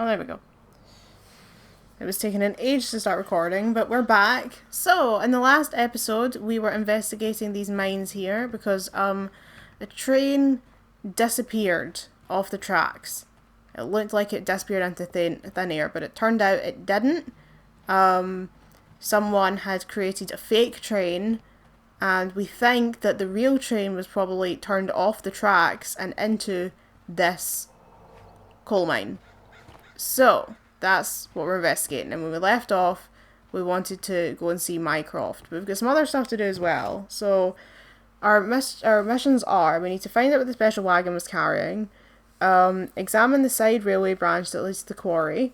Oh, there we go. It was taking an age to start recording, but we're back. So, in the last episode, we were investigating these mines here because, the train disappeared off the tracks. It looked like it disappeared into thin air, but it turned out it didn't. Someone had created a fake train, and we think that the real train was probably turned off the tracks and into this coal mine. So, that's what we're investigating. And when we left off, we wanted to go and see Mycroft. But we've got some other stuff to do as well. So, our missions are, we need to find out what the special wagon was carrying, examine the side railway branch that leads to the quarry,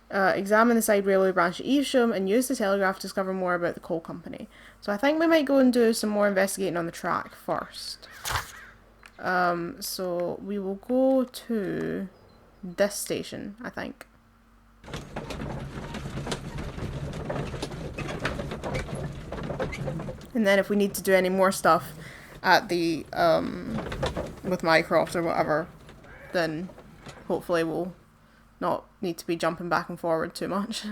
examine the side railway branch at Evesham, and use the telegraph to discover more about the coal company. So I think we might go and do some more investigating on the track first. So we will go to this station, I think. And then if we need to do any more stuff at the, with Mycroft or whatever, then hopefully we'll not need to be jumping back and forward too much.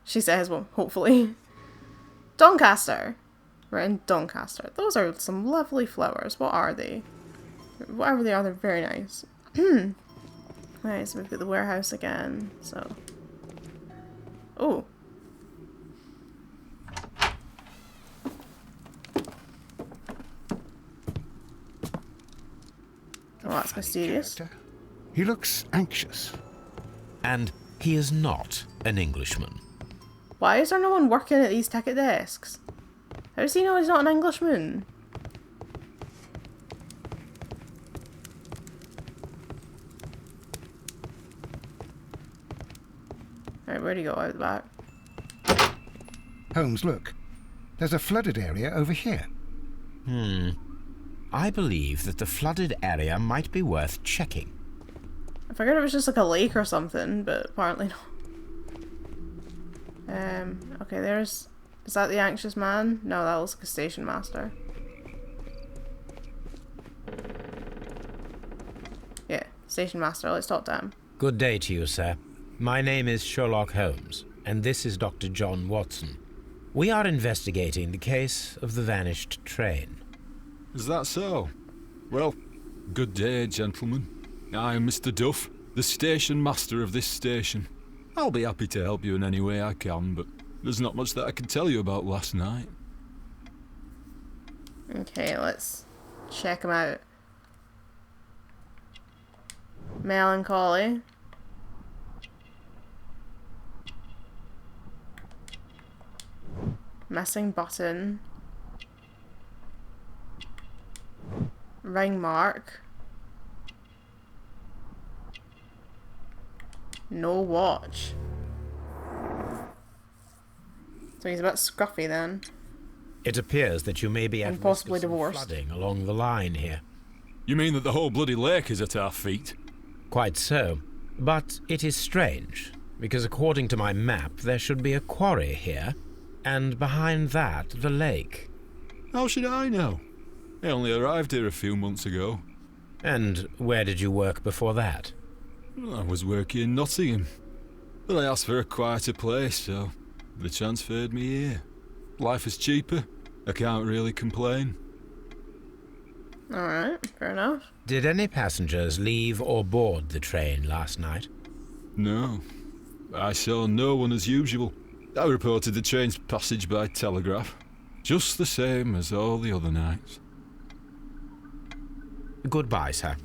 She says, well, hopefully. Doncaster. We're in Doncaster. Those are some lovely flowers. What are they? Whatever they are, they're very nice. Right, so we've got the warehouse again, so... Oh. Oh, that's mysterious. He looks anxious. And he is not an Englishman. Why is there no one working at these ticket desks? How does he know he's not an Englishman? Alright, where'd he go? Out the back. Holmes, look. There's a flooded area over here. I believe that the flooded area might be worth checking. I figured it was just like a lake or something, but apparently not. Okay, there's... Is that the anxious man? No, that looks like a station master. Yeah, station master, let's talk to him. Good day to you, sir. My name is Sherlock Holmes, and this is Dr. John Watson. We are investigating the case of the vanished train. Is that so? Well, good day, gentlemen. I am Mr. Duff, the station master of this station. I'll be happy to help you in any way I can, but there's not much that I can tell you about last night. Okay, let's check him out. Melancholy. Missing button. Ring mark. No watch. So he's a bit scruffy then. It appears that you may be at And possibly risk of some divorced. flooding along the line here. You mean that the whole bloody lake is at our feet? Quite so. But it is strange, because according to my map, there should be a quarry here, and behind that, the lake. How should I know? I only arrived here a few months ago. And where did you work before that? I was working in Nottingham, but I asked for a quieter place, so they transferred me here. Life is cheaper. I can't really complain. Alright, fair enough. Did any passengers leave or board the train last night? No. I saw no one as usual. I reported the train's passage by telegraph, just the same as all the other nights. Goodbye, sir.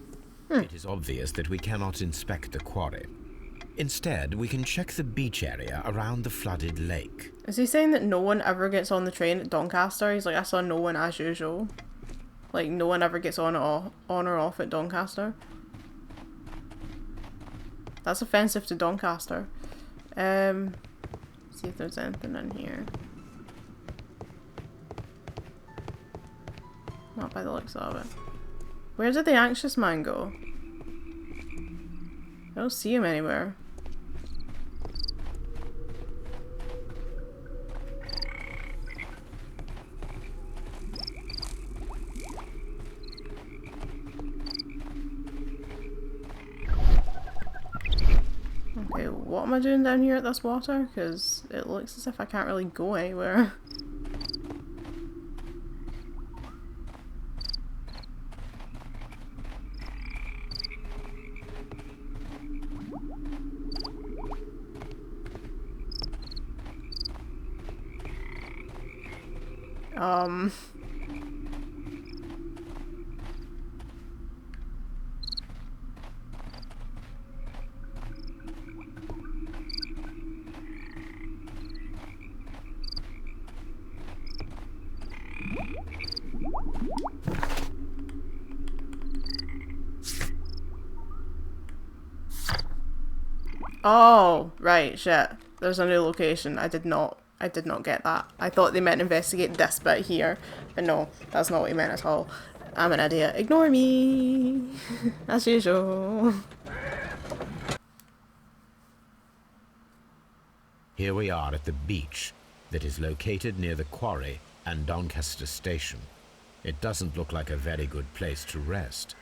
It is obvious that we cannot inspect the quarry. Instead, we can check the beach area around the flooded lake. Is he saying that no one ever gets on the train at Doncaster? He's like, I saw no one as usual. Like, no one ever gets on or off at Doncaster. That's offensive to Doncaster. See if there's anything in here. Not by the looks of it. Where did the anxious man go? I don't see him anywhere. what am I doing down here at this water? Because it looks as if I can't really go anywhere. Oh, right, shit. There's a new location. I did not get that. I thought they meant investigate this bit here, but no, that's not what he meant at all. I'm an idiot. Ignore me, as usual. Here we are at the beach that is located near the quarry and Doncaster Station. It doesn't look like a very good place to rest.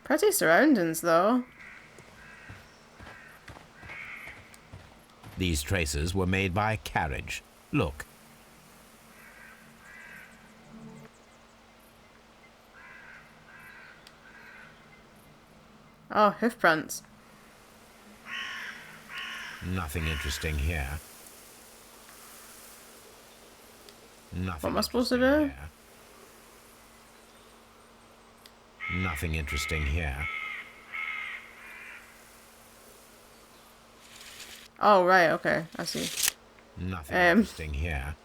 Pretty surroundings, though. These traces were made by a carriage. Look. Oh, hoof prints. Nothing interesting here. Nothing. What am I supposed to do? Here. Nothing interesting here. Oh, right, okay, I see. Nothing interesting here.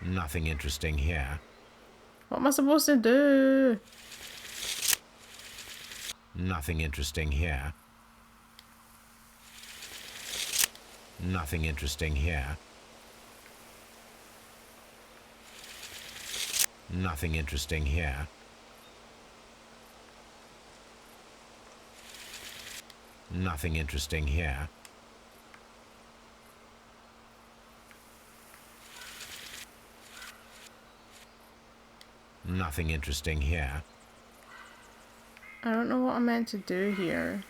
Nothing interesting here. What am I supposed to do? Nothing interesting here. Nothing interesting here. Nothing interesting here. Nothing interesting here. Nothing interesting here. I don't know what I'm meant to do here.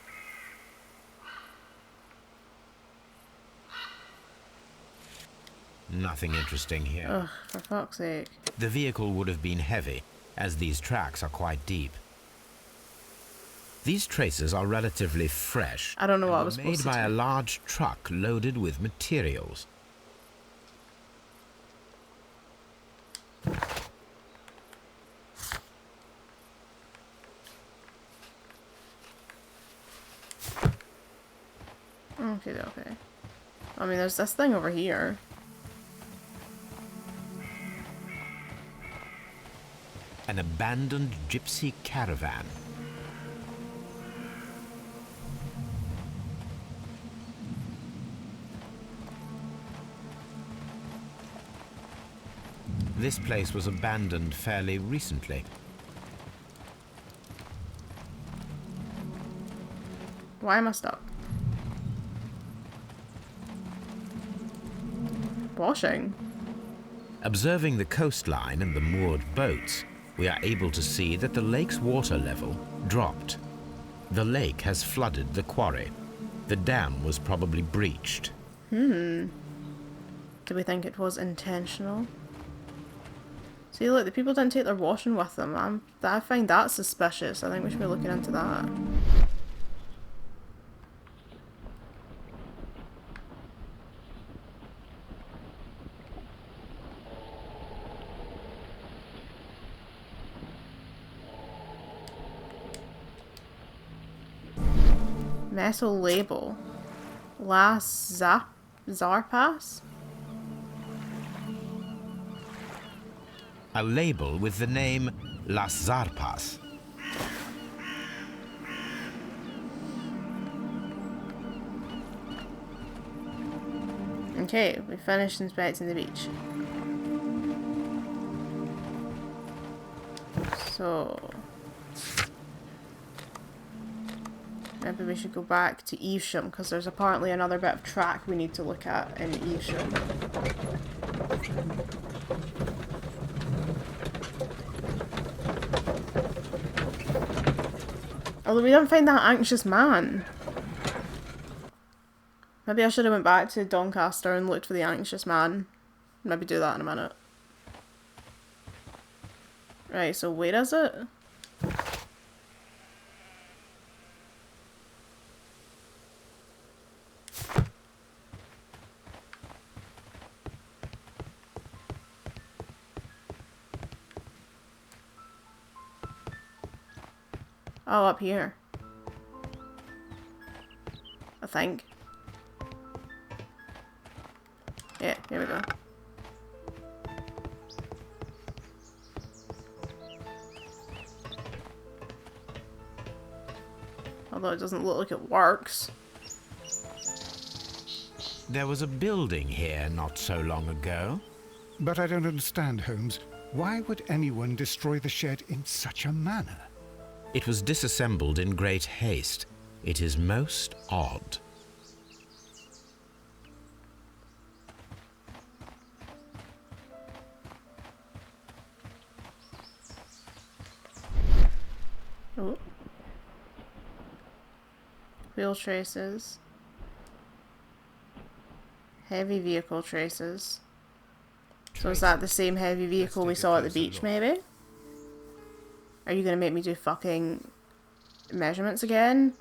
Nothing interesting here. Ugh, for fuck's sake. The vehicle would have been heavy, as these tracks are quite deep. These traces are relatively fresh. I don't know what I was supposed to made by a do. large truck loaded with materials. Okay. I mean, there's this thing over here. An abandoned gypsy caravan. This place was abandoned fairly recently. Why am I stuck? Washing? Observing the coastline and the moored boats, we are able to see that the lake's water level dropped. The lake has flooded the quarry. The dam was probably breached. Do we think it was intentional? See, look, the people didn't take their washing with them. I find that suspicious. I think we should be looking into that. Metal label. Zarpas? A label with the name Las Zarpas. Okay, we finished inspecting the beach. So maybe we should go back to Evesham, because there's apparently another bit of track we need to look at in Evesham. Although we didn't find that anxious man. Maybe I should have went back to Doncaster and looked for the anxious man. Maybe do that in a minute. Right, so where is it? Oh, up here. I think. Yeah, here we go. Although it doesn't look like it works. There was a building here not so long ago. But I don't understand, Holmes. Why would anyone destroy the shed in such a manner? It was disassembled in great haste. It is most odd. Oh. Wheel traces. Heavy vehicle traces. So is that the same heavy vehicle we saw at the beach, maybe? Are you gonna make me do fucking measurements again?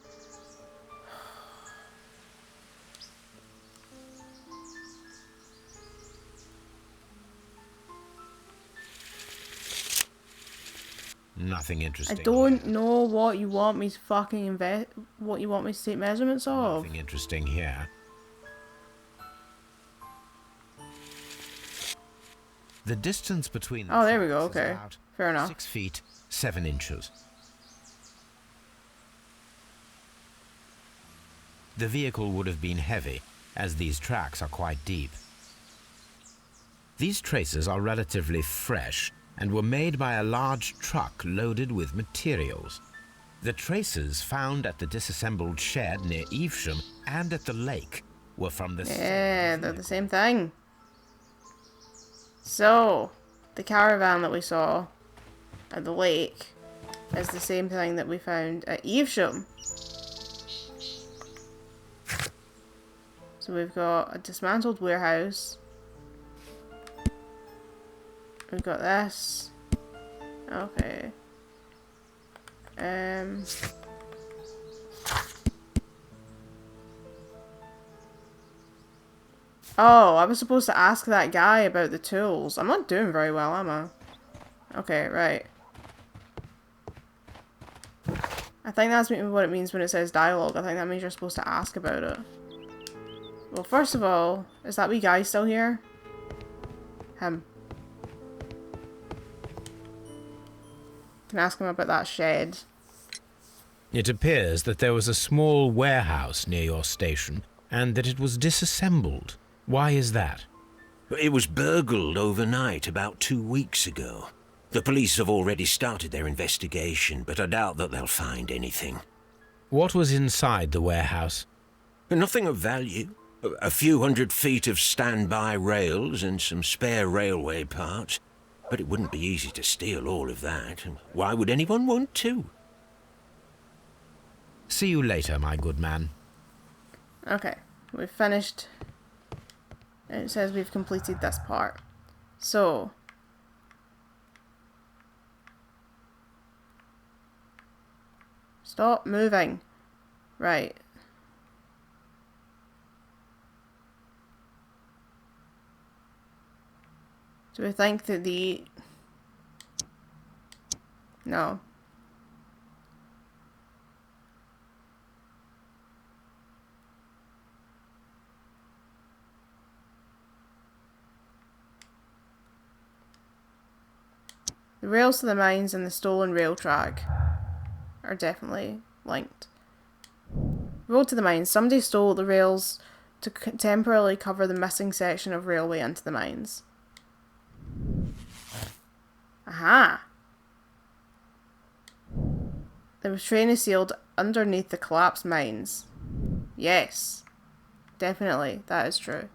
Nothing I interesting. don't know what you want me to fucking what you want me to take measurements of. Nothing interesting here. The distance between the Oh, there we go, tracks is okay. about Fair enough. 6 feet, 7 inches. The vehicle would have been heavy, as these tracks are quite deep. These traces are relatively fresh and were made by a large truck loaded with materials. The traces found at the disassembled shed near Evesham and at the lake were from the Yeah, they're the same thing. So, the caravan that we saw at the lake is the same thing that we found at Evesham. So we've got a dismantled warehouse. We've got this. Okay. Oh, I was supposed to ask that guy about the tools. I'm not doing very well, am I? Okay, right. I think that's what it means when it says dialogue. I think that means you're supposed to ask about it. Well, first of all, is that wee guy still here? Him. Can ask him about that shed. It appears that there was a small warehouse near your station and that it was disassembled. Why is that? It was burgled overnight about 2 weeks ago. The police have already started their investigation, but I doubt that they'll find anything. What was inside the warehouse? Nothing of value. A few 100 feet of standby rails and some spare railway parts. But it wouldn't be easy to steal all of that. Why would anyone want to? See you later, my good man. Okay, we've finished. It says we've completed this part. So, stop moving. Right. Do we think that No. The rails to the mines and the stolen rail track are definitely linked. Road to the mines. Somebody stole the rails to temporarily cover the missing section of railway into the mines. Aha! The train is sealed underneath the collapsed mines. Yes. Definitely. That is true.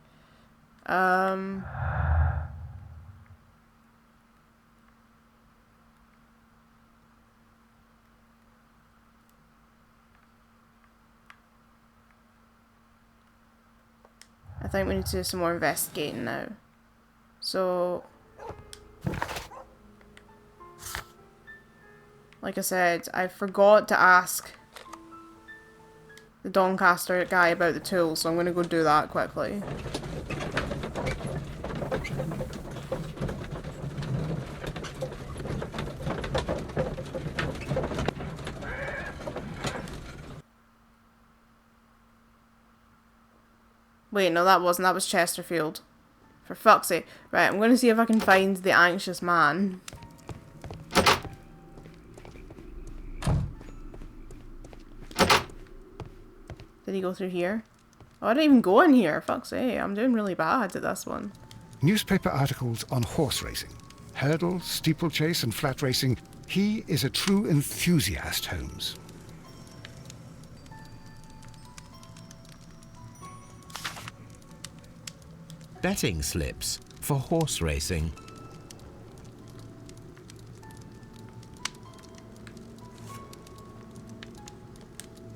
think we need to do some more investigating now. So, like I said, I forgot to ask the Doncaster guy about the tools, so I'm going to go do that quickly. Wait, no, that wasn't. That was Chesterfield. For fuck's sake. Right, I'm going to see if I can find the anxious man. Did he go through here? Oh, I didn't even go in here. Fuck's sake. I'm doing really bad at this one. Newspaper articles on horse racing. Hurdle, steeplechase and flat racing. He is a true enthusiast, Holmes. Betting slips for horse racing.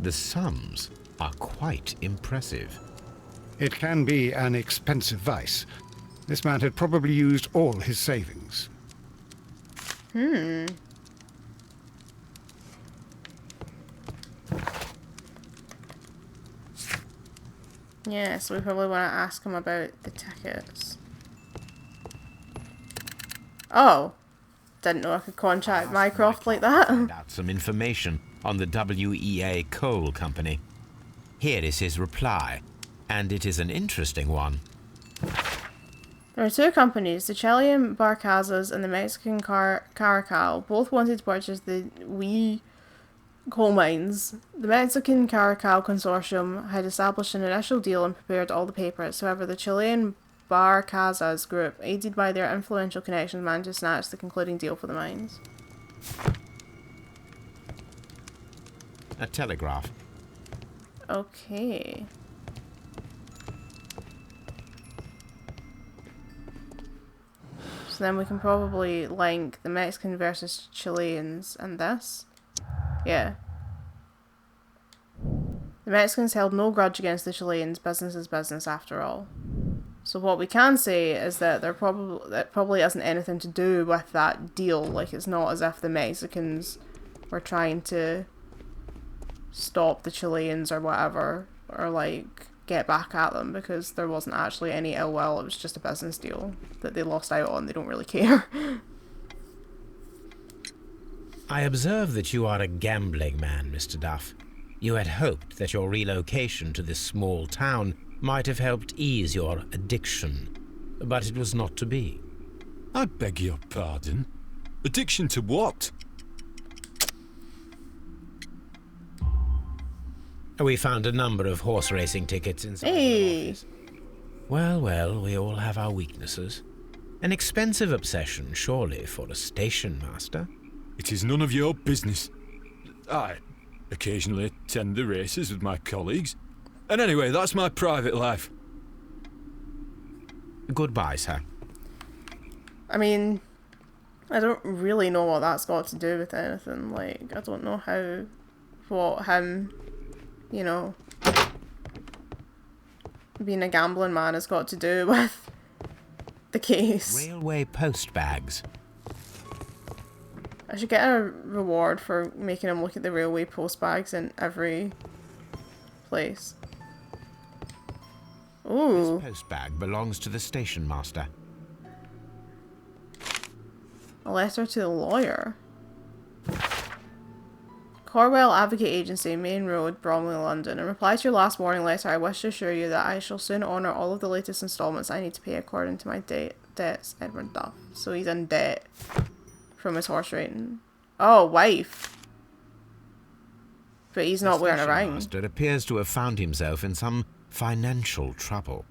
The sums are quite impressive. It can be an expensive vice. This man had probably used all his savings. Yeah, so we probably want to ask him about the tickets. Oh! Didn't know I could contact Mycroft like that. Find out some information on the WEA Coal Company. Here is his reply, and it is an interesting one. There are two companies, the Chilean Barcazas and the Mexican Caracal. Both wanted to purchase the wee coal mines. The Mexican Caracal consortium had established an initial deal and prepared all the papers. However, the Chilean Barcazas group, aided by their influential connections, managed to snatch the concluding deal for the mines. A telegraph. Okay. So then we can probably link the Mexican versus Chileans and this. Yeah. The Mexicans held no grudge against the Chileans. Business is business after all. So what we can say is that that probably hasn't anything to do with that deal. Like, it's not as if the Mexicans were trying to stop the Chileans or whatever, or like get back at them, because there wasn't actually any ill will. It was just a business deal that they lost out on. They don't really care. I observe that you are a gambling man, Mr. Duff. You had hoped that your relocation to this small town might have helped ease your addiction, but it was not to be. I beg your pardon? Addiction to what? We found a number of horse racing tickets inside the office. Well, well, we all have our weaknesses. An expensive obsession, surely, for a station master. It is none of your business. I occasionally attend the races with my colleagues. And anyway, that's my private life. Goodbye, sir. I mean, I don't really know what that's got to do with anything. Like, I don't know what him, you know, being a gambling man has got to do with the case. Railway post bags. I should get a reward for making him look at the railway post bags in every place. Ooh. This post bag belongs to the station master. A letter to the lawyer. Corwell Advocate Agency, Main Road, Bromley, London. In reply to your last warning letter, I wish to assure you that I shall soon honour all of the latest instalments I need to pay according to my debts. Edward Duff. So he's in debt from his horse racing. Oh, wife. But he's not wearing a ring. The station master appears to have found himself in some financial trouble.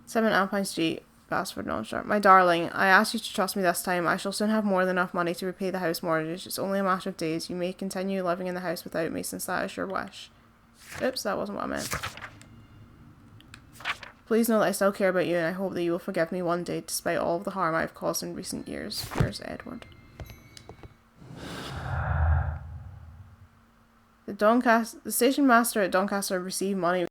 7 Alpine Street, Basford, Nonshire. My darling, I ask you to trust me this time. I shall soon have more than enough money to repay the house mortgage. It's only a matter of days. You may continue living in the house without me, since that is your wish. Oops, that wasn't what I meant. Please know that I still care about you, and I hope that you will forgive me one day, despite all of the harm I have caused in recent years. Yours, Edward. The station master at Doncaster received money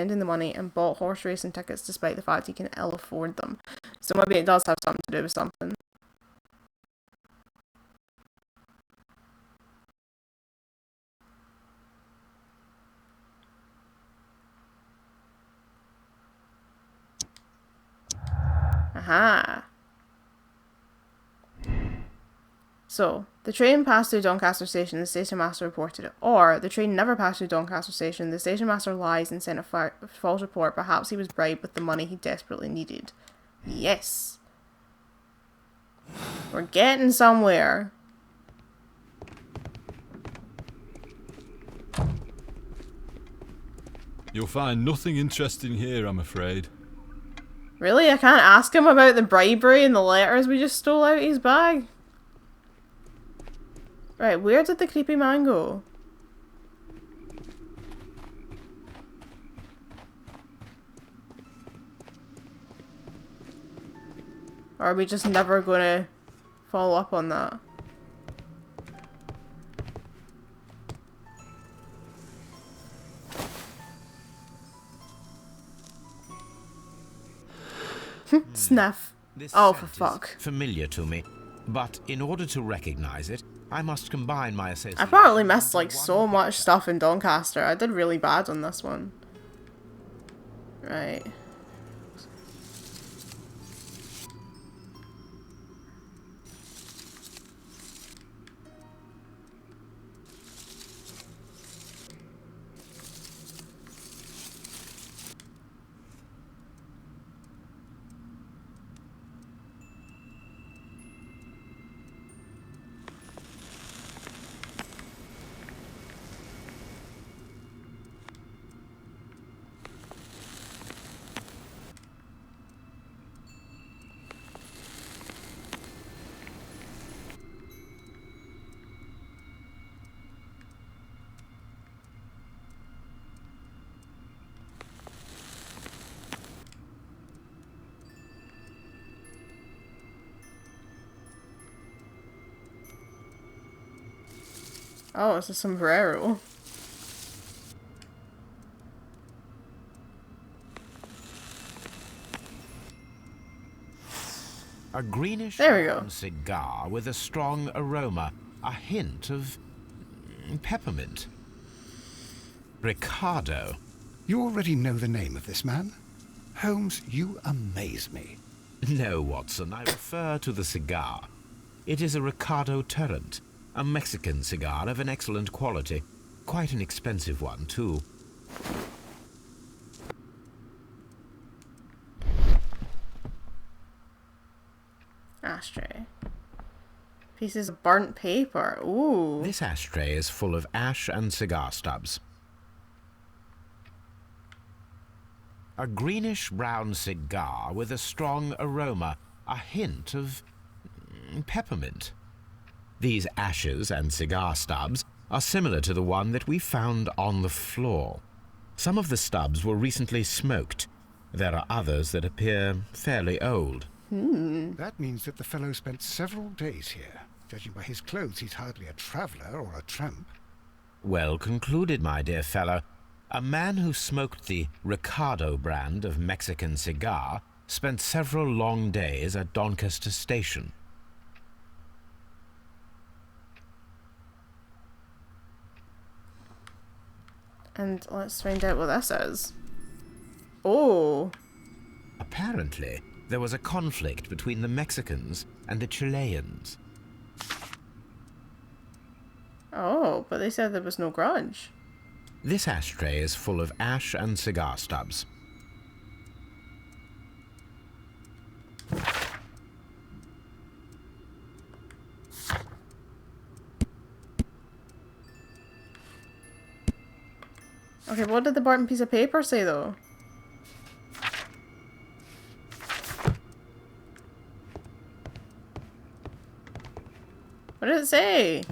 pretending the money and bought horse racing tickets despite the fact he can ill afford them. So maybe it does have something to do with something. Aha. So, the train passed through Doncaster Station, the station master reported it. Or, the train never passed through Doncaster Station, the station master lies and sent a false report. Perhaps he was bribed with the money he desperately needed. Yes. We're getting somewhere. You'll find nothing interesting here, I'm afraid. Really? I can't ask him about the bribery and the letters we just stole out of his bag? Right, where did the creepy man go? Or are we just never gonna follow up on that? Sniff. This Oh, for scent is fuck. familiar to me, but in order to recognize it, I must combine my association. I apparently missed like with so one much picture. stuff in Doncaster. I did really bad on this one. Right. Oh, it's a sombrero. A greenish There we go. brown cigar with a strong aroma, a hint of peppermint. Ricardo. You already know the name of this man? Holmes, you amaze me. No, Watson, I refer to the cigar. It is a Ricardo Turrent, a Mexican cigar of an excellent quality. Quite an expensive one, too. Ashtray. Pieces of burnt paper. Ooh. This ashtray is full of ash and cigar stubs. A greenish-brown cigar with a strong aroma, a hint of peppermint. These ashes and cigar stubs are similar to the one that we found on the floor. Some of the stubs were recently smoked. There are others that appear fairly old. That means that the fellow spent several days here. Judging by his clothes, he's hardly a traveller or a tramp. Well concluded, my dear fellow. A man who smoked the Ricardo brand of Mexican cigar spent several long days at Doncaster Station. And let's find out what this is. Oh. Apparently, there was a conflict between the Mexicans and the Chileans. Oh, but they said there was no grudge. This ashtray is full of ash and cigar stubs. Okay, what did the burnt piece of paper say though? What did it say?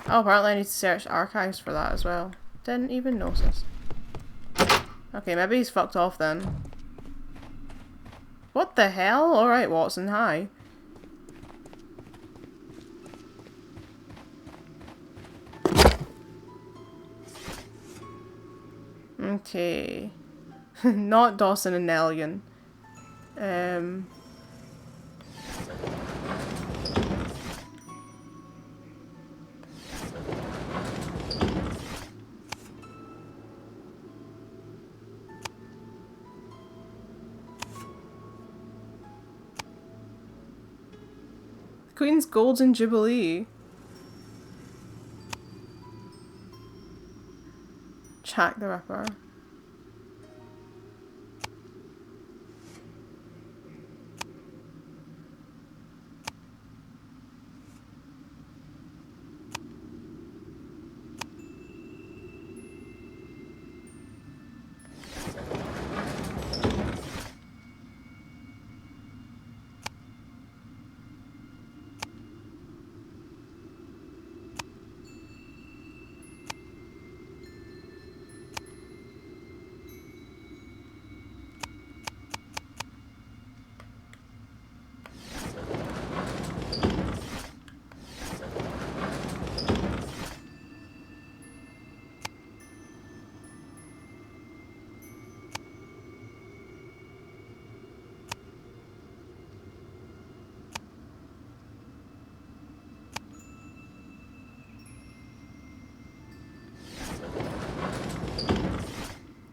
Oh, apparently I need to search archives for that as well. Didn't even notice. Okay, maybe he's fucked off then. What the hell? Alright, Watson, hi. Okay. Not Dawson and Nelligan. Queen's Golden Jubilee. Jack the Ripper.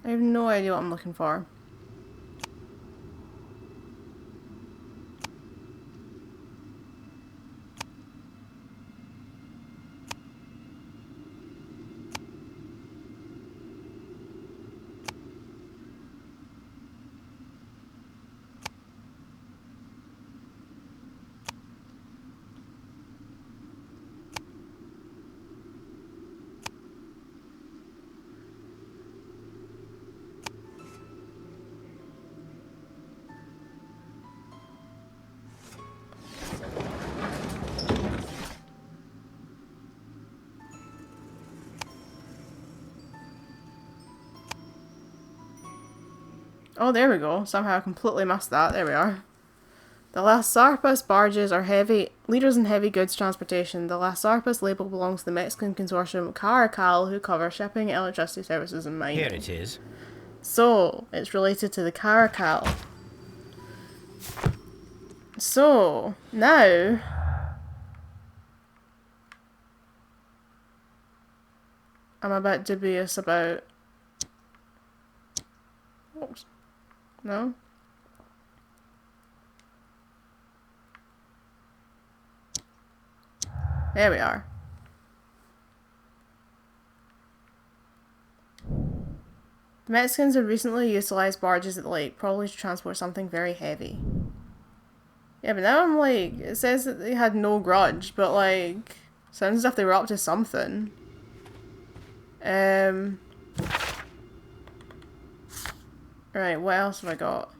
I have no idea what I'm looking for. Oh, there we go. Somehow I completely missed that. There we are. The LozPlayz barges are leaders in heavy goods transportation. The LozPlayz label belongs to the Mexican consortium Caracal, who cover shipping, electricity services, and mining. Here it is. So, it's related to the Caracal. So, now... I'm a bit dubious about... Oops. No? There we are. The Mexicans have recently utilised barges at the lake, probably to transport something very heavy. Yeah, but now I'm like, it says that they had no grudge, but like, sounds as if they were up to something. Right, what else have I got?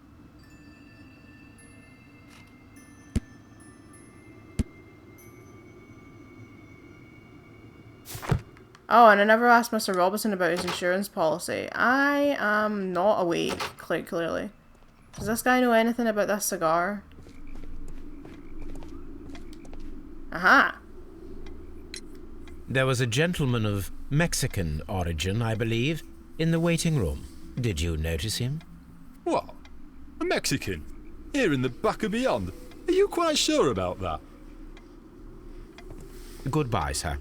Oh, and I never asked Mr. Robinson about his insurance policy. I am not awake, quite clearly. Does this guy know anything about this cigar? Aha! There was a gentleman of Mexican origin, I believe, in the waiting room. Did you notice him? What? A Mexican? Here in the back of beyond? Are you quite sure about that? Goodbye, sir.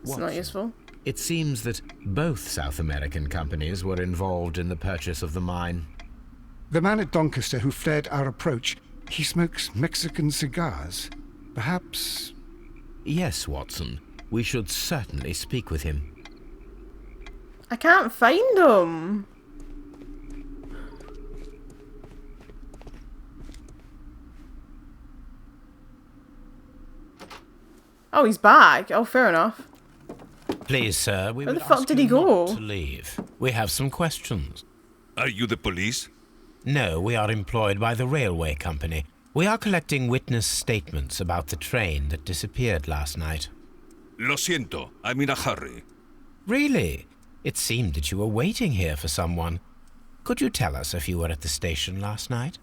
It's not useful. It seems that both South American companies were involved in the purchase of the mine. The man at Doncaster who fled our approach, he smokes Mexican cigars. Perhaps... Yes, Watson. We should certainly speak with him. I can't find him! Oh, he's back. Oh, fair enough. Please, sir, we Where would the fuck ask did you he go? not to leave. We have some questions. Are you the police? No, we are employed by the railway company. We are collecting witness statements about the train that disappeared last night. Lo siento, I'm in a hurry. Really? It seemed that you were waiting here for someone. Could you tell us if you were at the station last night?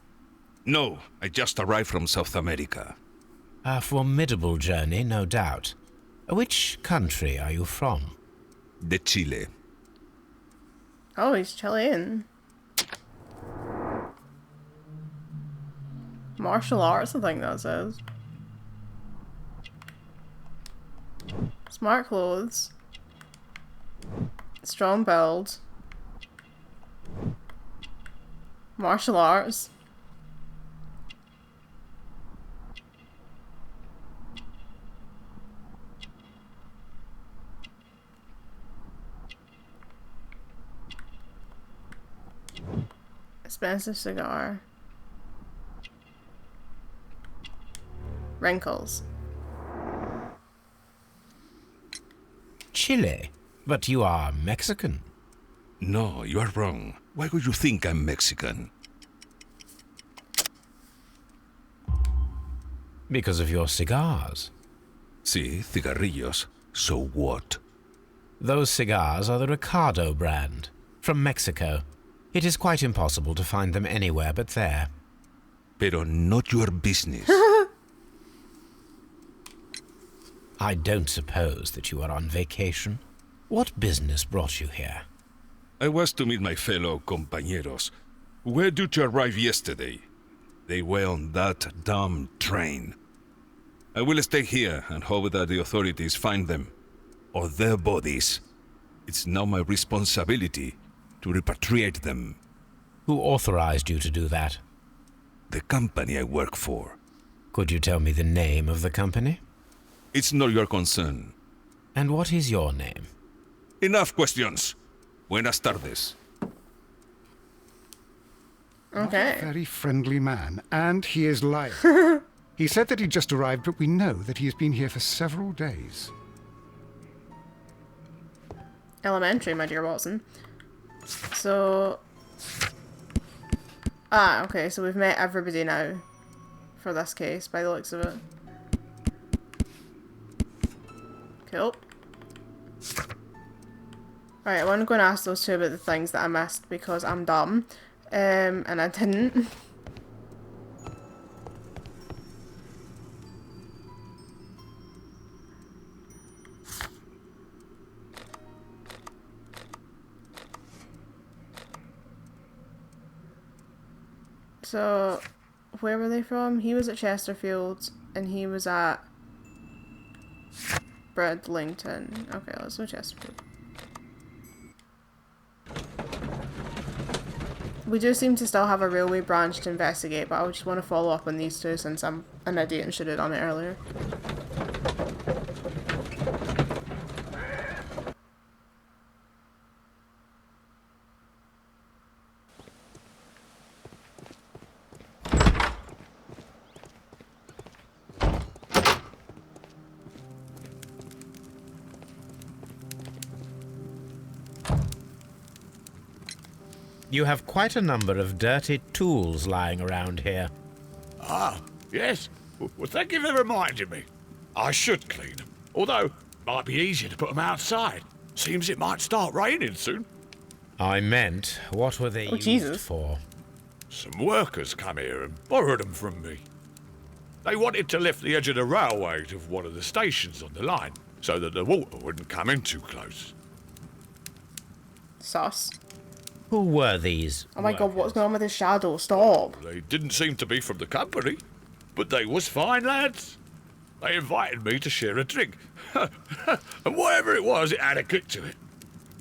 No, I just arrived from South America. A formidable journey, no doubt. Which country are you from? De Chile. Oh, he's Chilean. Martial arts, I think that says. Smart clothes. Strong build. Martial arts. Expensive cigar. Wrinkles. Chile? But you are Mexican. No, you are wrong. Why would you think I'm Mexican? Because of your cigars. Sí, cigarrillos. So what? Those cigars are the Ricardo brand, from Mexico. It is quite impossible to find them anywhere but there. Pero not your business. I don't suppose that you are on vacation. What business brought you here? I was to meet my fellow compañeros, who were due to arrive yesterday. They were on that damn train. I will stay here and hope that the authorities find them, or their bodies. It's now my responsibility to repatriate them. Who authorized you to do that? The company I work for. Could you tell me the name of the company? It's not your concern. And what is your name? Enough questions. Buenas tardes. Okay. A very friendly man, and he is lying. He said that he just arrived, but we know that he has been here for several days. Elementary, my dear Watson. So... Ah, okay, so we've met everybody now. For this case, by the looks of it. Cool. Alright, I want to go and ask those two about the things that I missed because I'm dumb. And I didn't. So, where were they from? He was at Chesterfield, and he was at Bradlington. Okay, let's go Chesterfield. We do seem to still have a railway branch to investigate, but I just want to follow up on these two since I'm an idiot and should have done it earlier. You have quite a number of dirty tools lying around here. Ah, yes. Well, thank you for reminding me. I should clean them. Although, it might be easier to put them outside. Seems it might start raining soon. I meant, what were they used Jesus. for? Some workers come here and borrowed them from me. They wanted to lift the edge of the railway to one of the stations on the line, so that the water wouldn't come in too close. Sus. Who were these? Oh my god, what's going on with his shadow? Stop. They didn't seem to be from the company, but they was fine lads. They invited me to share a drink. And whatever it was, it had a kick to it.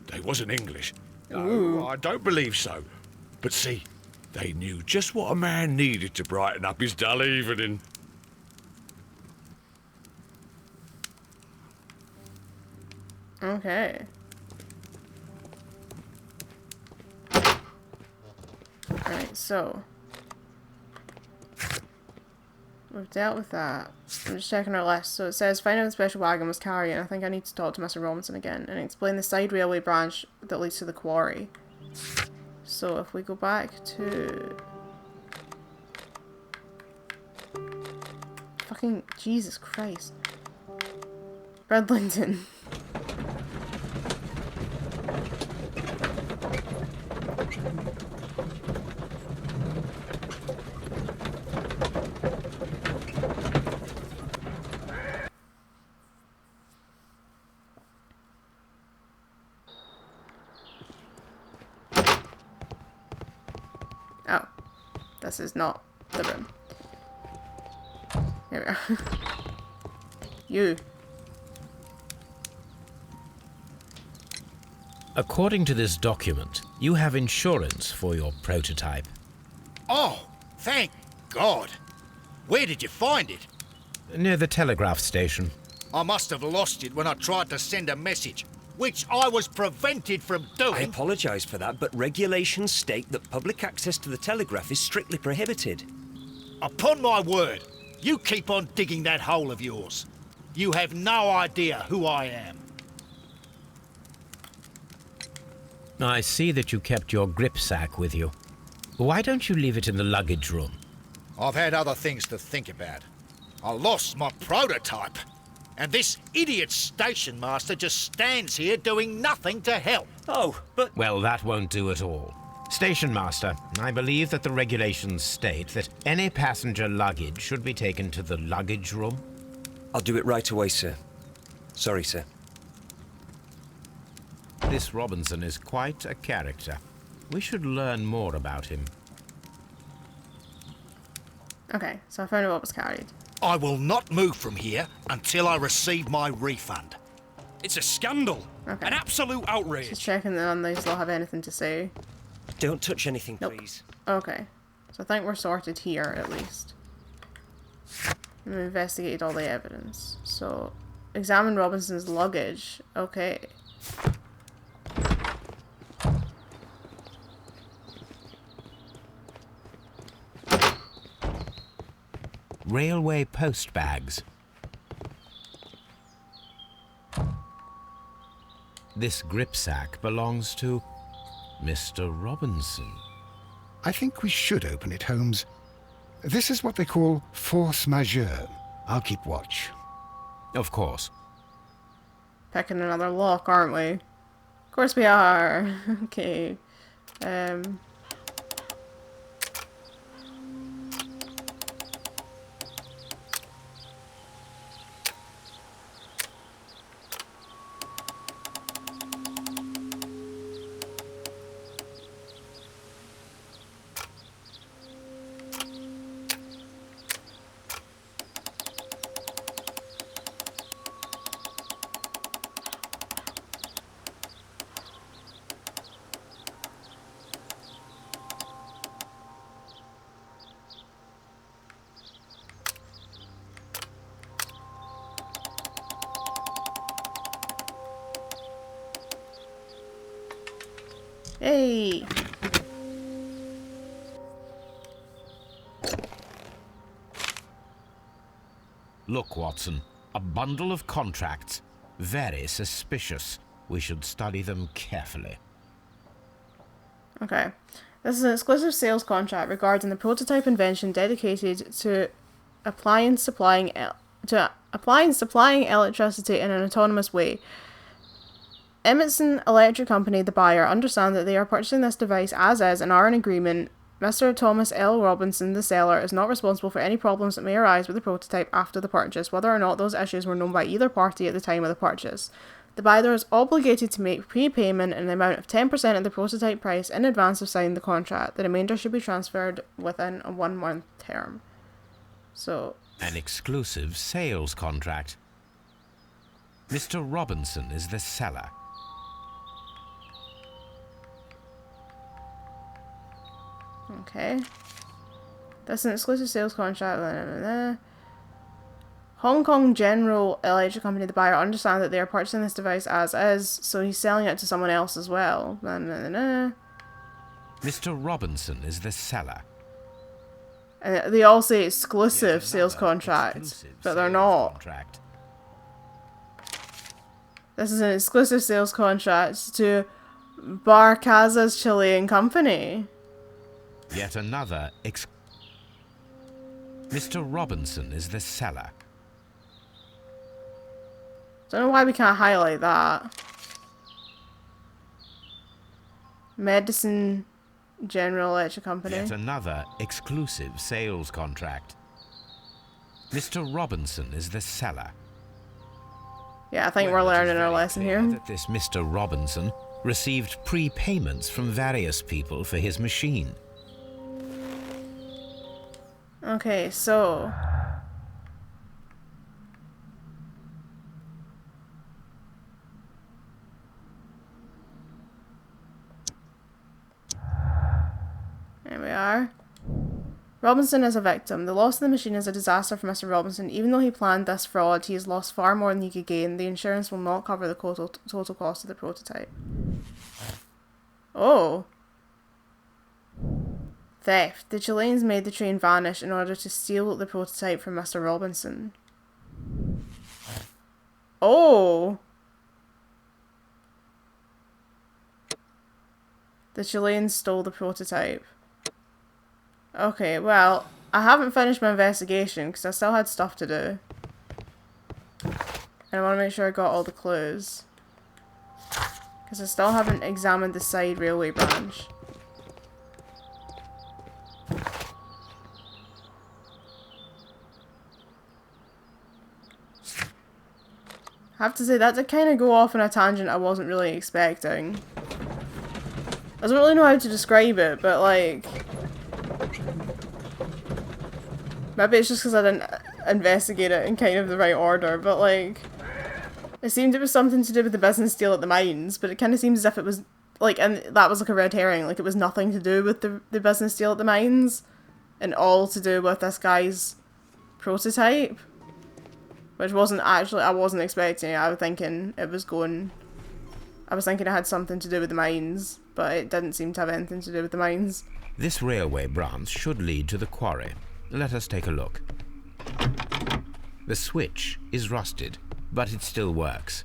They wasn't English. No, I don't believe so. But see, they knew just what a man needed to brighten up his dull evening. Okay. Alright, so. We've dealt with that. I'm just checking our list. So it says, find out the special wagon was carrying. I think I need to talk to Mr. Robinson again and explain the side railway branch that leads to the quarry. So if we go back to... Fucking Jesus Christ. Bradlington. this is not the room. Here we are. You. According to this document, you have insurance for your prototype. Oh, thank God. Where did you find it? Near the telegraph station. I must have lost it when I tried to send a message, which I was prevented from I doing. apologise for that, but regulations state that public access to the telegraph is strictly prohibited. Upon my word, you keep on digging that hole of yours. You have no idea who I am. I see that you kept your grip sack with you. Why don't you leave it in the luggage room? I've had other things to think about. I lost my prototype. And this idiot station master just stands here doing nothing to help. Oh, but... Well, that won't do at all. Station Master, I believe that the regulations state that any passenger luggage should be taken to the luggage room. I'll do it right away, sir. Sorry, sir. This Robinson is quite a character. We should learn more about him. Okay, so I found out what was carried. I will not move from here until I receive my refund. It's a scandal. Okay. An absolute outrage. Just checking that none of these will have anything to say. Don't touch anything, Nope. please. Okay. So I think we're sorted here, at least. We've investigated all the evidence. So, examine Robinson's luggage. Okay. Railway post bags. This grip sack belongs to Mr. Robinson. I think we should open it, Holmes. This is what they call force majeure. I'll keep watch. Of course. Picking another lock, aren't we? Of course we are. Okay. Hey! Look, Watson. A bundle of contracts. Very suspicious. We should study them carefully. Okay. This is an exclusive sales contract regarding the prototype invention dedicated to appliance supplying electricity in an autonomous way. Emerson Electric Company, the buyer, understand that they are purchasing this device as is and are in agreement. Mr. Thomas L. Robinson, the seller, is not responsible for any problems that may arise with the prototype after the purchase, whether or not those issues were known by either party at the time of the purchase. The buyer is obligated to make prepayment in the amount of 10% of the prototype price in advance of signing the contract. The remainder should be transferred within a 1-month term. So... An exclusive sales contract. Mr. Robinson is the seller. Okay. That's an exclusive sales contract. Blah, blah, blah. Hong Kong General Electric Company, the buyer, understand that they are purchasing this device as is, so he's selling it to someone else as well. Blah, blah, blah. Mr. Robinson is the seller. And they all say exclusive Yet sales another contracts, exclusive but they're sales not. contract. This is an exclusive sales contract to Barcaza's Chilean company. Yet another Mr. Robinson is the seller. Don't know why we can't highlight that. Medicine General Electric Company. Yet another exclusive sales contract. Mr. Robinson is the seller. Yeah, I think we're Well, it is learning our very lesson clear here. that this Mr. Robinson received prepayments from various people for his machine. Okay, so... There we are. Robinson is a victim. The loss of the machine is a disaster for Mr. Robinson. Even though he planned this fraud, he has lost far more than he could gain. The insurance will not cover the total cost of the prototype. Oh. Theft. The Chileans made the train vanish in order to steal the prototype from Mr. Robinson. Oh. The Chileans stole the prototype. Okay, well, I haven't finished my investigation because I still had stuff to do. And I want to make sure I got all the clues. Because I still haven't examined the side railway branch. I have to say, that did kind of go off on a tangent I wasn't really expecting. I don't really know how to describe it, but like... Maybe it's just because I didn't investigate it in kind of the right order, but like... It seemed it was something to do with the business deal at the mines, but it kind of seems as if it was... Like, and that was like a red herring, like it was nothing to do with the business deal at the mines, and all to do with this guy's prototype. Which wasn't actually... I wasn't expecting it, I was thinking it was going... I was thinking it had something to do with the mines, but it didn't seem to have anything to do with the mines. This railway branch should lead to the quarry. Let us take a look. The switch is rusted, but it still works.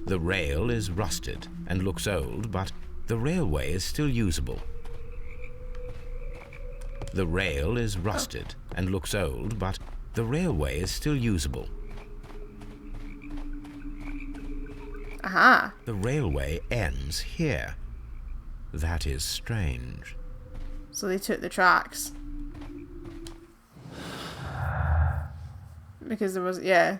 The rail is rusted and looks old, but the railway is still usable. The rail is rusted and looks old, but the railway is still usable. Aha. The railway ends here. That is strange. So they took the tracks. Because there was, yeah.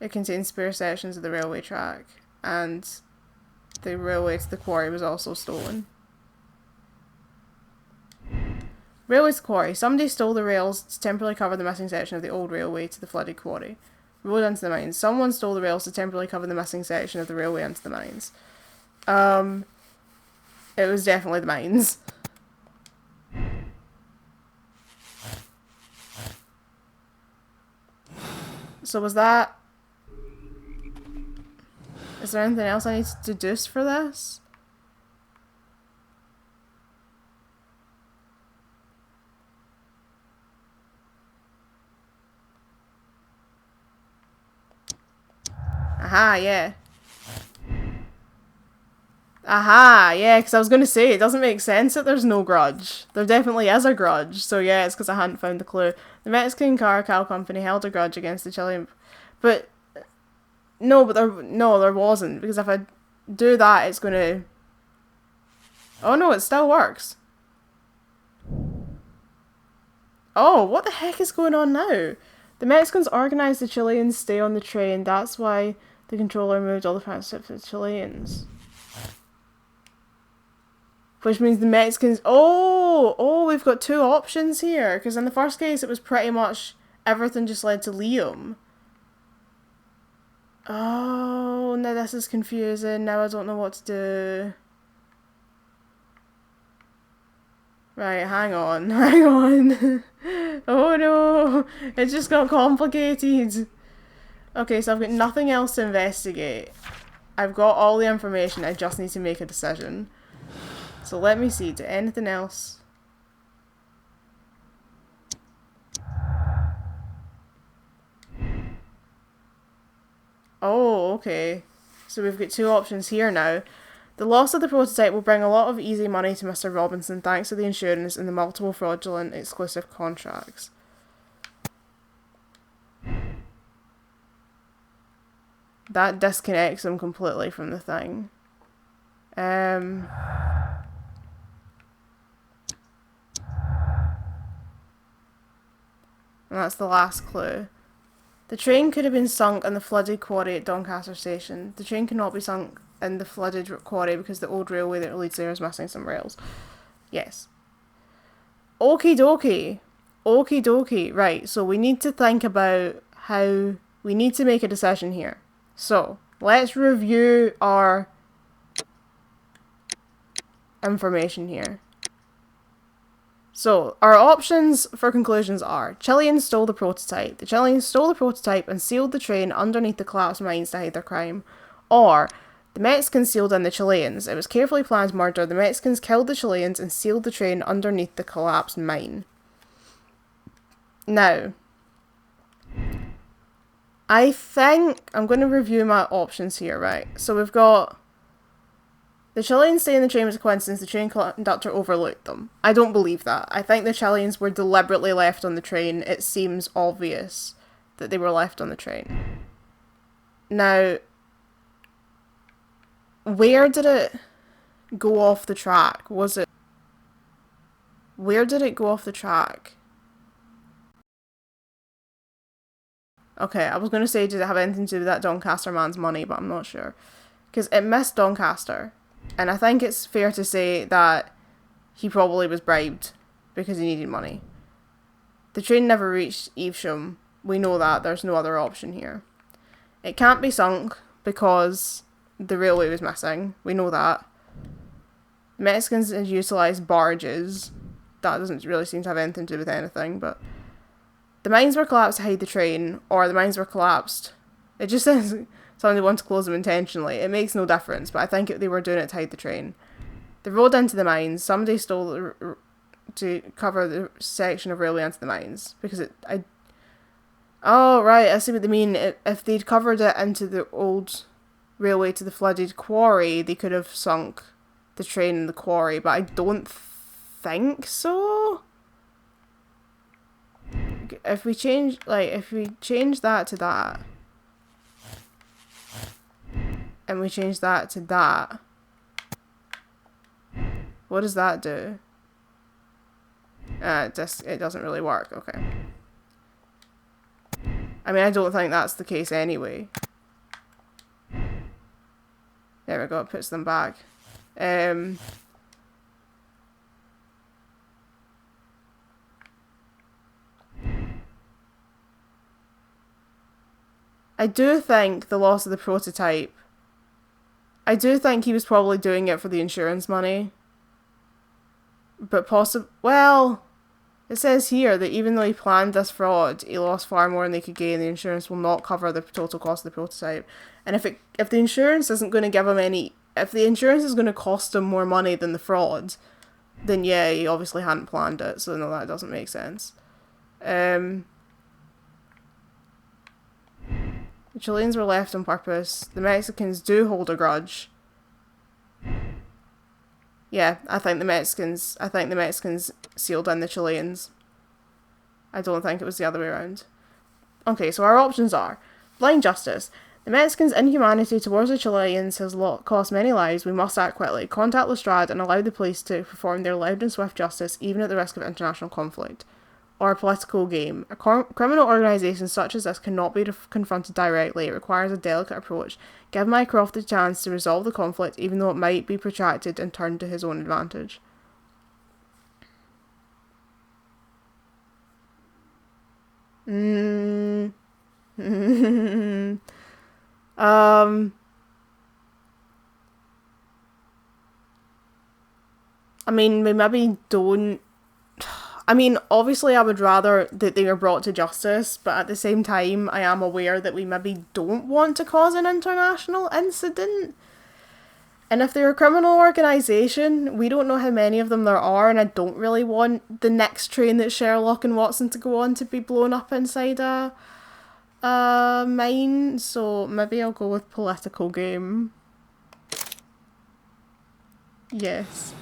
It contains spare sections of the railway track. And the railway to the quarry was also stolen. Railway to the quarry. Somebody stole the rails to temporarily cover the missing section of the old railway to the flooded quarry. Road into the mines. Someone stole the rails to temporarily cover the missing section of the railway into the mines. It was definitely the mines. So was that... Is there anything else I need to deduce for this? Aha, yeah. Aha, yeah, because I was going to say, it doesn't make sense that there's no grudge. There definitely is a grudge, so yeah, it's because I hadn't found the clue. The Mexican car cow company held a grudge against the Chilean... But... No, there wasn't, because if I do that, it's going to... Oh no, it still works. Oh, what the heck is going on now? The Mexicans organised the Chileans stay on the train, that's why the controller moved all the transport to the Chileans. Which means the Mexicans... Oh, we've got two options here. Because in the first case, it was pretty much everything just led to Liam. Oh, now this is confusing. Now I don't know what to do. Right, hang on. Oh no, it just got complicated. Okay, so I've got nothing else to investigate. I've got all the information, I just need to make a decision. So let me see, do anything else? Oh, okay. So we've got two options here now. The loss of the prototype will bring a lot of easy money to Mr. Robinson thanks to the insurance and the multiple fraudulent exclusive contracts. That disconnects him completely from the thing. And that's the last clue. The train could have been sunk in the flooded quarry at Doncaster Station. The train cannot be sunk in the flooded quarry because the old railway that leads there is missing some rails. Yes. Okie dokie. Okie dokie. Right, so we need to think about how we need to make a decision here. So, let's review our information here. So, our options for conclusions are: Chileans stole the prototype. The Chileans stole the prototype and sealed the train underneath the collapsed mines to hide their crime. Or, the Mexicans sealed in the Chileans. It was carefully planned murder. The Mexicans killed the Chileans and sealed the train underneath the collapsed mine. Now, I think I'm going to review my options here, right? So we've got the Chileans saying the train was a coincidence, the train conductor overlooked them. I don't believe that. I think the Chileans were deliberately left on the train. It seems obvious that they were left on the train. Now, where did it go off the track? Where did it go off the track? Okay, I was going to say, did it have anything to do with that Doncaster man's money, but I'm not sure. Because it missed Doncaster. And I think it's fair to say that he probably was bribed because he needed money. The train never reached Evesham. We know that. There's no other option here. It can't be sunk because the railway was missing. We know that. The Mexicans had utilised barges. That doesn't really seem to have anything to do with anything, but the mines were collapsed to hide the train, or the mines were collapsed. It just says somebody wanted to close them intentionally. It makes no difference, but I think they were doing it to hide the train. The road into the mines, somebody stole to cover the section of railway into the mines, because oh, right, I see what they mean. If they'd covered it into the old railway to the flooded quarry, they could have sunk the train in the quarry, but I don't think so. If we change that to that, and we change that to that, what does that do? It doesn't really work. Okay. I mean, I don't think that's the case anyway. There we go, it puts them back. I do think the loss of the prototype, I do think he was probably doing it for the insurance money. But well, it says here that even though he planned this fraud, he lost far more than they could gain. The insurance will not cover the total cost of the prototype. And if the insurance isn't going to give him if the insurance is going to cost him more money than the fraud, then yeah, he obviously hadn't planned it. So no, that doesn't make sense. The Chileans were left on purpose. The Mexicans do hold a grudge. Yeah, I think the Mexicans sealed in the Chileans. I don't think it was the other way around. Okay, so our options are: blind justice. The Mexicans' inhumanity towards the Chileans has cost many lives. We must act quickly. Contact Lestrade and allow the police to perform their loud and swift justice, even at the risk of international conflict. Or a political game. A criminal organisation such as this cannot be confronted directly. It requires a delicate approach. Give Mycroft the chance to resolve the conflict, even though it might be protracted and turned to his own advantage. I mean, we maybe don't... I mean, obviously I would rather that they were brought to justice, but at the same time, I am aware that we maybe don't want to cause an international incident. And if they're a criminal organisation, we don't know how many of them there are, and I don't really want the next train that Sherlock and Watson to go on to be blown up inside a mine, so maybe I'll go with political game. Yes.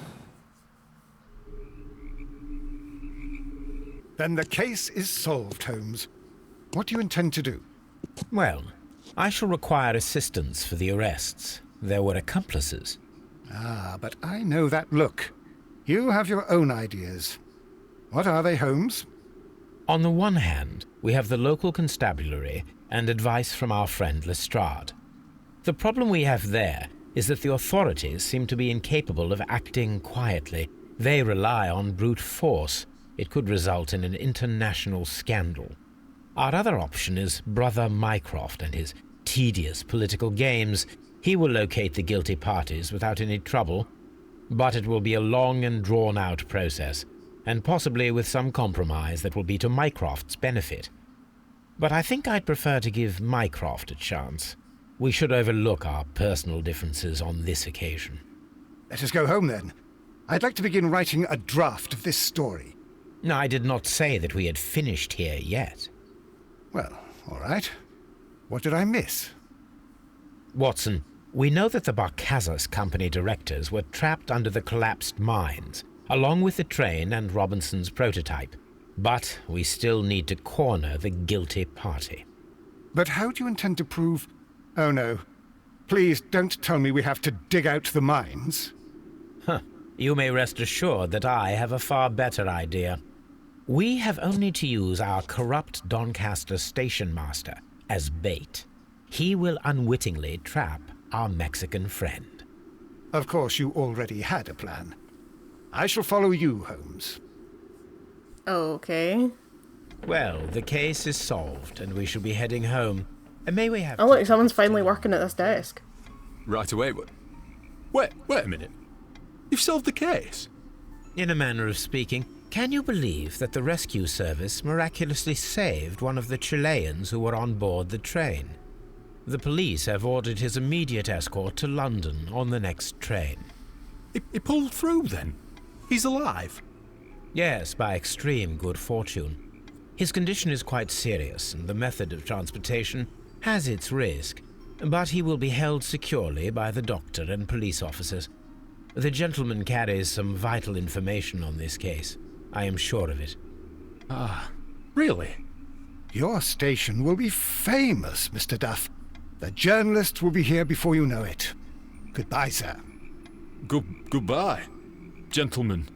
Then the case is solved, Holmes. What do you intend to do? Well, I shall require assistance for the arrests. There were accomplices. Ah, but I know that look. You have your own ideas. What are they, Holmes? On the one hand, we have the local constabulary and advice from our friend Lestrade. The problem we have there is that the authorities seem to be incapable of acting quietly. They rely on brute force. It could result in an international scandal. Our other option is Brother Mycroft and his tedious political games. He will locate the guilty parties without any trouble, but it will be a long and drawn-out process, and possibly with some compromise that will be to Mycroft's benefit. But I think I'd prefer to give Mycroft a chance. We should overlook our personal differences on this occasion. Let us go home, then. I'd like to begin writing a draft of this story. I did not say that we had finished here yet. Well, all right. What did I miss? Watson, we know that the Barcazas Company directors were trapped under the collapsed mines, along with the train and Robinson's prototype. But we still need to corner the guilty party. But how do you intend to prove... Oh, no. Please don't tell me we have to dig out the mines. You may rest assured that I have a far better idea. We have only to use our corrupt Doncaster station master as bait. He will unwittingly trap our Mexican friend. Of course, you already had a plan. I shall follow you, Holmes. Okay. Well, the case is solved, and we shall be heading home. And may we have... Oh look, someone's finally working at this desk. Right away, but... Wait a minute. You've solved the case? In a manner of speaking, can you believe that the rescue service miraculously saved one of the Chileans who were on board the train? The police have ordered his immediate escort to London on the next train. He pulled through, then? He's alive? Yes, by extreme good fortune. His condition is quite serious, and the method of transportation has its risk, but he will be held securely by the doctor and police officers. The gentleman carries some vital information on this case. I am sure of it. Ah, really? Your station will be famous, Mr. Duff. The journalists will be here before you know it. Goodbye, sir. Goodbye, gentlemen.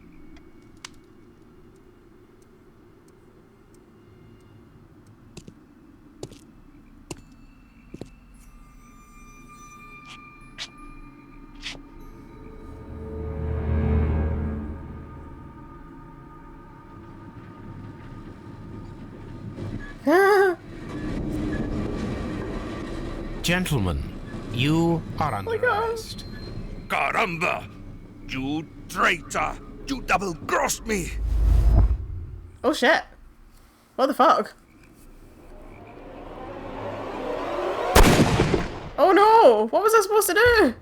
Gentlemen, you are under arrest. Caramba! You traitor! You double-crossed me! Oh shit. What the fuck? Oh no! What was I supposed to do?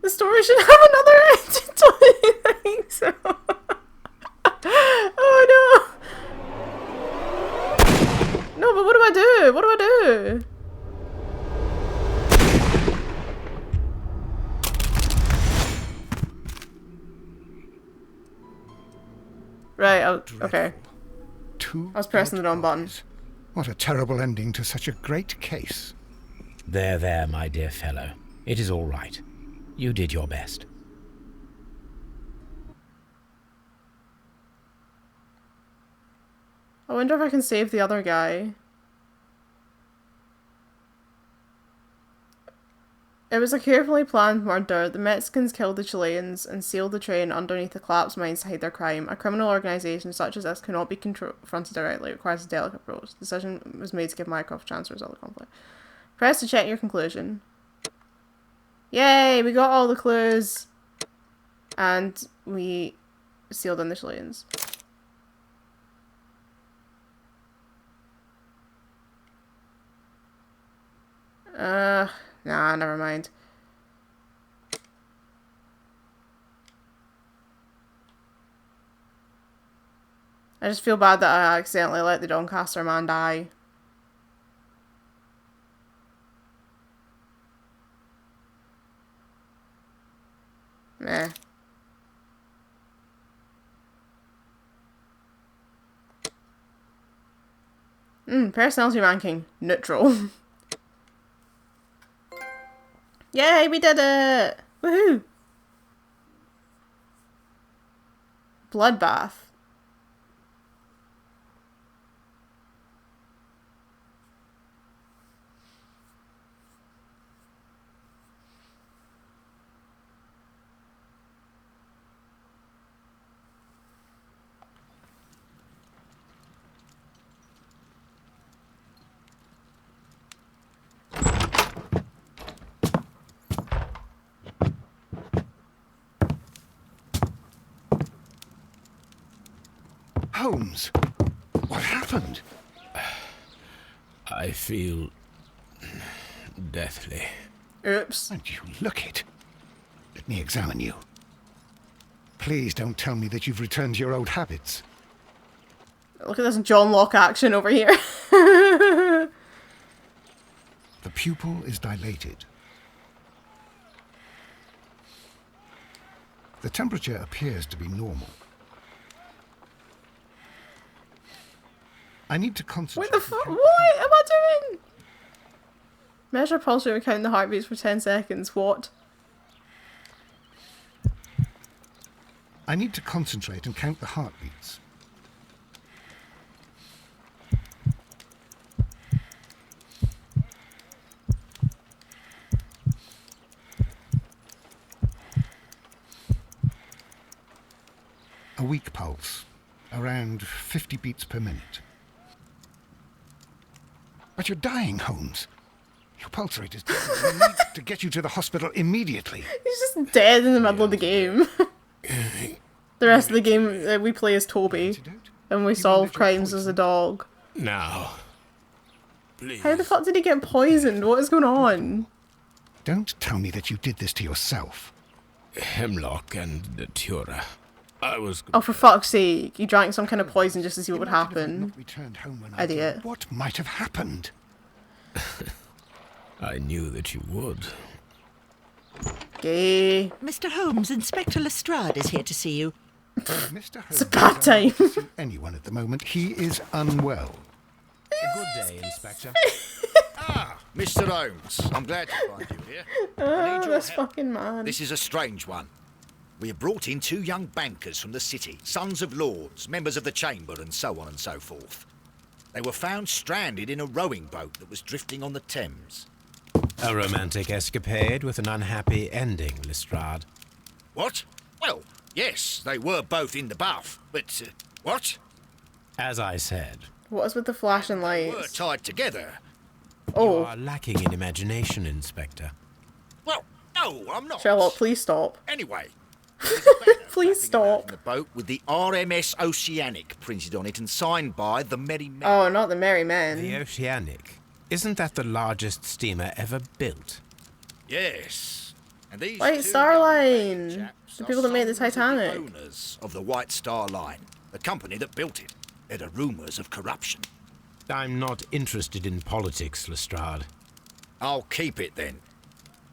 The story should have another ending, don't you think so? Oh no! No, but what do I do? What do I do? Right, okay. I was pressing the wrong button. What a terrible ending to such a great case. There, my dear fellow. It is all right. You did your best. I wonder if I can save the other guy. It was a carefully planned murder. The Mexicans killed the Chileans and sealed the train underneath the collapsed mines to hide their crime. A criminal organisation such as this cannot be confronted directly. It requires a delicate approach. The decision was made to give Mycroft a chance to resolve the conflict. Press to check your conclusion. Yay! We got all the clues. And we sealed in the Chileans. Nah, never mind. I just feel bad that I accidentally let the Doncaster man die. Meh. Personality ranking. Neutral. Yay, we did it! Woohoo! Bloodbath. Holmes, what happened? I feel deathly. Oops. Don't you look it. Let me examine you. Please don't tell me that you've returned to your old habits. Look at this John Locke action over here. The pupil is dilated. The temperature appears to be normal. I need to concentrate. What the fuck? What am I doing? Measure pulse rate and count the heartbeats for 10 seconds. What? I need to concentrate and count the heartbeats. A weak pulse, around 50 beats per minute. But you're dying, Holmes. Your pulse rate is down. We need to get you to the hospital immediately. He's just dead in the middle of the game. The rest of the game we play as Toby, and we solve crimes as a dog. Now, please. How the fuck did he get poisoned? What is going on? Don't tell me that you did this to yourself. Hemlock and Datura. I was... Oh, for fuck's sake. You drank some kind of poison just to see what would Imagine if I'd happen. not returned home when I Idiot. did. What might have happened? I knew that you would. Gay. Mr. Holmes, Inspector Lestrade is here to see you. Mr. Holmes It's a bad time. doesn't see anyone at the moment. He is unwell. Good day, Inspector. Ah, Mr. Holmes, I'm glad to find you here. I Oh, need your this help. fucking man. This is a strange one. We have brought in 2 young bankers from the city, sons of lords, members of the chamber, and so on and so forth. They were found stranded in a rowing boat that was drifting on the Thames. A romantic escapade with an unhappy ending, Lestrade. What? Well, yes, they were both in the buff, but, what? As I said, What is with the flashing They were lights? tied together. you Oh, are lacking in imagination, Inspector. Well, no, I'm not. Sherlock, please stop. Anyway. Please stop. In the boat with the RMS Oceanic printed on it and signed by the Merry Men. Oh, not the Merry Men. The Oceanic. Isn't that the largest steamer ever built? Yes. And these White 2 Star young Line. chaps The are people that made the sons of Titanic. owners of the White Star Line, the company that built it. There are rumours of corruption. I'm not interested in politics, Lestrade. I'll keep it then.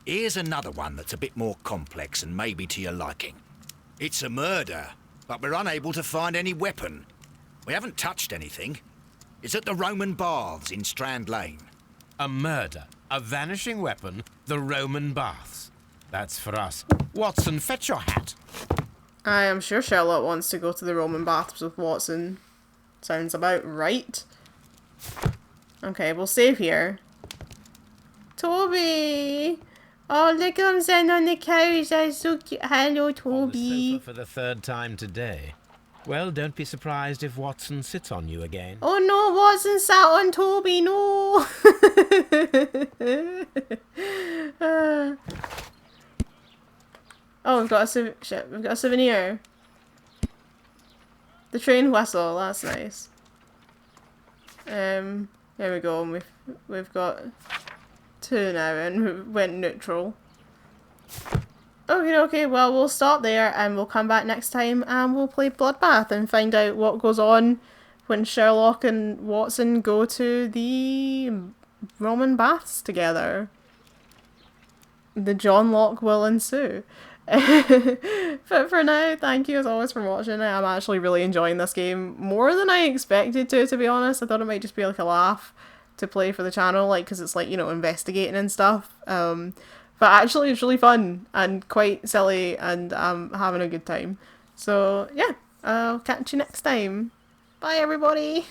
Here's another one that's a bit more complex and maybe to your liking. It's a murder, but we're unable to find any weapon. We haven't touched anything. It's at the Roman Baths in Strand Lane. A murder, a vanishing weapon, the Roman baths. That's for us. Watson, fetch your hat. I am sure Sherlock wants to go to the Roman baths with Watson. Sounds about right. Okay, we'll save here. Toby! Oh, look at him sitting on the couch. That's so cute. Hello, On the Toby. sofa for the 3rd time today. Well, don't be surprised if Watson sits on you again. Oh no, Watson sat on Toby, no! Oh, we've got a we've got a souvenir. The train whistle, that's nice. There we go, and we've got 2 now and we went neutral. Okay, well we'll stop there and we'll come back next time and we'll play Bloodbath and find out what goes on when Sherlock and Watson go to the Roman baths together. The John Locke will ensue. But for now, thank you as always for watching. I'm actually really enjoying this game more than I expected to be honest. I thought it might just be like a laugh to play for the channel, like, because it's like, you know, investigating and stuff. But actually it's really fun and quite silly and I'm having a good time. So yeah, I'll catch you next time. Bye everybody!